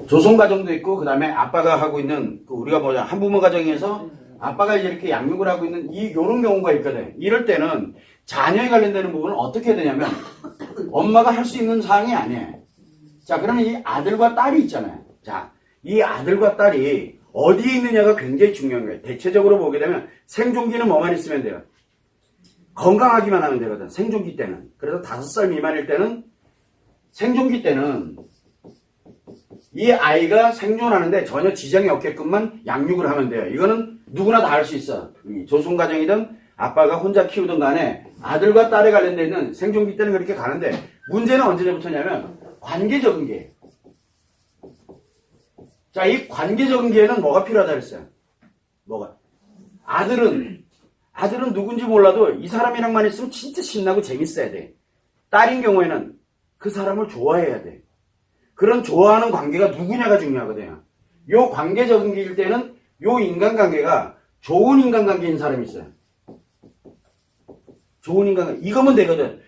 조선 가정도 있고, 그 다음에 아빠가 하고 있는, 우리가 뭐냐, 한부모 가정에서 아빠가 이렇게 양육을 하고 있는 요런 경우가 있거든. 이럴 때는 자녀에 관련되는 부분은 어떻게 해야 되냐면, 엄마가 할 수 있는 사항이 아니에요. 자, 그러면 이 아들과 딸이 있잖아요. 자, 이 아들과 딸이 어디에 있느냐가 굉장히 중요한 거예요. 대체적으로 보게 되면 생존기는 뭐만 있으면 돼요? 건강하기만 하면 되거든. 생존기 때는. 그래서 5살 미만일 때는, 생존기 때는 이 아이가 생존하는데 전혀 지장이 없게끔만 양육을 하면 돼요. 이거는 누구나 다 할 수 있어. 조선 가정이든 아빠가 혼자 키우든 간에 아들과 딸에 관련되어 있는 생존기 때는 그렇게 가는데, 문제는 언제부터냐면 관계 적응기예요. 자, 이 관계 적응기에는 뭐가 필요하다 그랬어요? 뭐가? 아들은 누군지 몰라도 이 사람이랑만 있으면 진짜 신나고 재밌어야 돼. 딸인 경우에는 그 사람을 좋아해야 돼. 그런 좋아하는 관계가 누구냐가 중요하거든요. 요 관계 적응기일 때는 요 인간관계가 좋은 인간관계인 사람이 있어요. 좋은 인간관계. 이거면 되거든.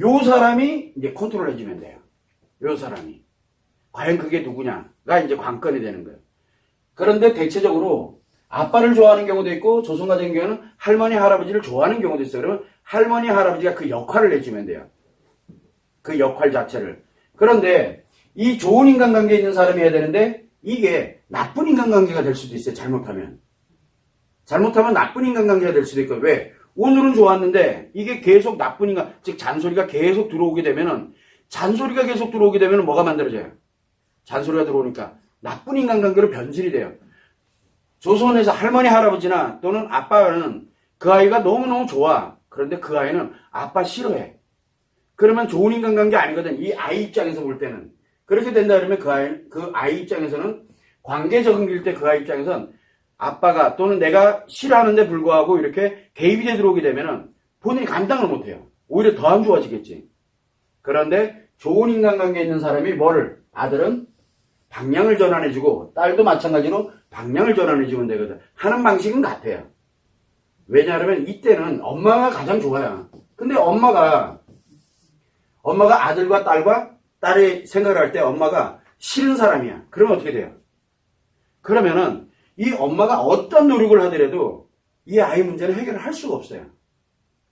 요 사람이 이제 컨트롤 해주면 돼요. 요 사람이. 과연 그게 누구냐가 이제 관건이 되는 거예요. 그런데 대체적으로 아빠를 좋아하는 경우도 있고, 조선 가정의 경우는 할머니, 할아버지를 좋아하는 경우도 있어요. 그러면 할머니, 할아버지가 그 역할을 해주면 돼요. 그 역할 자체를. 그런데 이 좋은 인간관계에 있는 사람이 해야 되는데, 이게 나쁜 인간관계가 될 수도 있어요. 잘못하면 나쁜 인간관계가 될 수도 있고. 왜? 오늘은 좋았는데 이게 계속 나쁜 인간, 즉 잔소리가 계속 들어오게 되면은, 뭐가 만들어져요? 잔소리가 들어오니까 나쁜 인간관계로 변질이 돼요. 조선에서 할머니, 할아버지나 또는 아빠는 그 아이가 너무너무 좋아. 그런데 그 아이는 아빠 싫어해. 그러면 좋은 인간관계 아니거든. 이 아이 입장에서 볼 때는. 그렇게 된다 그러면 그 아이 입장에서는, 관계 적응일 때 그 아이 입장에서는 아빠가 또는 내가 싫어하는데 불구하고 이렇게 개입이 돼 들어오게 되면은 본인이 감당을 못해요. 오히려 더 안 좋아지겠지. 그런데 좋은 인간관계에 있는 사람이 뭐를? 아들은 방향을 전환해주고, 딸도 마찬가지로 방향을 전환해주면 되거든. 하는 방식은 같아요. 왜냐하면 이때는 엄마가 가장 좋아요. 근데 엄마가 아들과 딸의 생각을 할 때 엄마가 싫은 사람이야. 그러면 어떻게 돼요? 그러면은 이 엄마가 어떤 노력을 하더라도 이 아이 문제는 해결을 할 수가 없어요.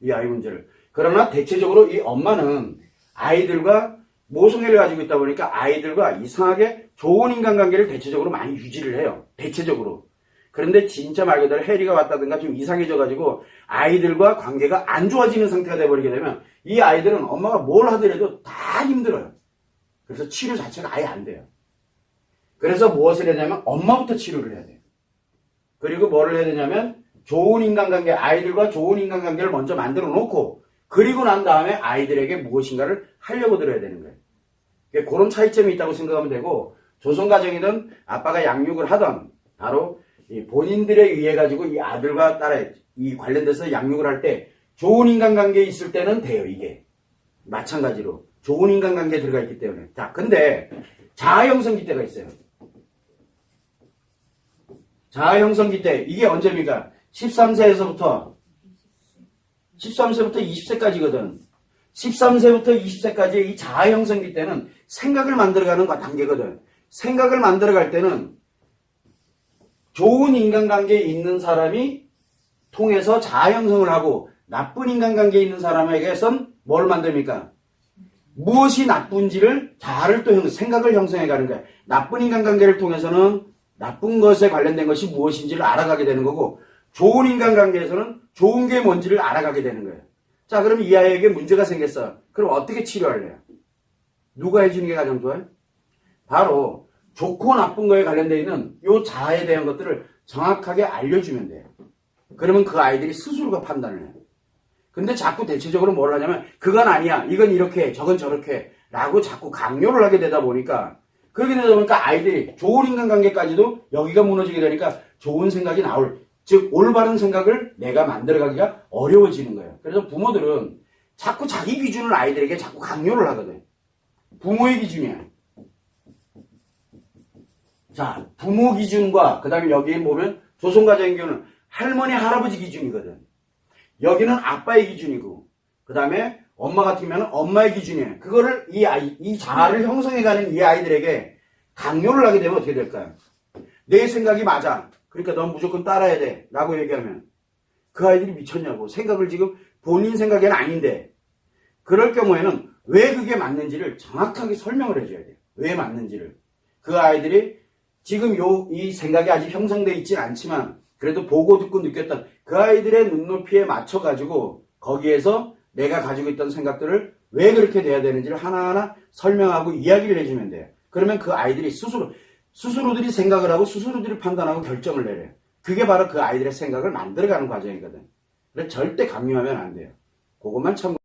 이 아이 문제를. 그러나 대체적으로 이 엄마는 아이들과 모성애를 가지고 있다 보니까 아이들과 이상하게 좋은 인간관계를 대체적으로 많이 유지를 해요. 대체적으로. 그런데 진짜 말 그대로 해리가 왔다든가 좀 이상해져가지고 아이들과 관계가 안 좋아지는 상태가 돼버리게 되면 이 아이들은 엄마가 뭘 하더라도 다 힘들어요. 그래서 치료 자체가 아예 안 돼요. 그래서 무엇을 해야 되냐면 엄마부터 치료를 해야 돼요. 그리고 뭐를 해야 되냐면 좋은 인간관계, 아이들과 좋은 인간관계를 먼저 만들어 놓고, 그리고 난 다음에 아이들에게 무엇인가를 하려고 들어야 되는 거예요. 그런 차이점이 있다고 생각하면 되고, 조선 가정이든 아빠가 양육을 하던 바로 본인들에 의해 가지고 이 아들과 딸의 이 관련돼서 양육을 할 때 좋은 인간관계에 있을 때는 돼요. 이게 마찬가지로 좋은 인간관계에 들어가 있기 때문에. 자, 근데 자아 형성기 때가 있어요. 자아 형성기 때 이게 언제입니까? 13세부터 20세까지거든. 13세부터 20세까지의 이 자아 형성기 때는 생각을 만들어가는 단계거든. 생각을 만들어갈 때는 좋은 인간관계에 있는 사람이 통해서 자아 형성을 하고, 나쁜 인간관계에 있는 사람에게선 뭘 만듭니까? 무엇이 나쁜지를 자아를 또 생각을 형성해 가는 거야. 나쁜 인간관계를 통해서는 나쁜 것에 관련된 것이 무엇인지를 알아가게 되는 거고, 좋은 인간관계에서는 좋은 게 뭔지를 알아가게 되는 거예요. 자, 그럼 이 아이에게 문제가 생겼어. 그럼 어떻게 치료할래요? 누가 해주는 게 가장 좋아요? 바로 좋고 나쁜 거에 관련되어 있는 이 자아에 대한 것들을 정확하게 알려주면 돼요. 그러면 그 아이들이 스스로가 판단을 해요. 근데 자꾸 대체적으로 뭘 하냐면 그건 아니야, 이건 이렇게, 저건 저렇게 라고 자꾸 강요를 하게 되다 보니까, 그렇게 되다 보니까 아이들이 좋은 인간관계까지도 여기가 무너지게 되니까 좋은 생각이 즉 올바른 생각을 내가 만들어가기가 어려워지는 거예요. 그래서 부모들은 자꾸 자기 기준을 아이들에게 자꾸 강요를 하거든. 부모의 기준이야. 자, 부모 기준과 그 다음에 여기에 보면 조선 가정의 경우는 할머니, 할아버지 기준이거든. 여기는 아빠의 기준이고, 그 다음에 엄마 같으면 엄마의 기준이에요. 그거를 이 자아를 형성해가는 이 아이들에게 강요를 하게 되면 어떻게 될까요? 내 생각이 맞아. 그러니까 넌 무조건 따라야 돼. 라고 얘기하면 그 아이들이 미쳤냐고. 생각을 지금 본인 생각에는 아닌데. 그럴 경우에는 왜 그게 맞는지를 정확하게 설명을 해줘야 돼요. 왜 맞는지를. 그 아이들이 지금 이 생각이 아직 형성되어 있진 않지만 그래도 보고 듣고 느꼈던 그 아이들의 눈높이에 맞춰가지고 거기에서 내가 가지고 있던 생각들을 왜 그렇게 돼야 되는지를 하나하나 설명하고 이야기를 해주면 돼요. 그러면 그 아이들이 스스로들이 생각을 하고 스스로들이 판단하고 결정을 내려요. 그게 바로 그 아이들의 생각을 만들어가는 과정이거든. 그래서 절대 강요하면 안 돼요. 그것만 참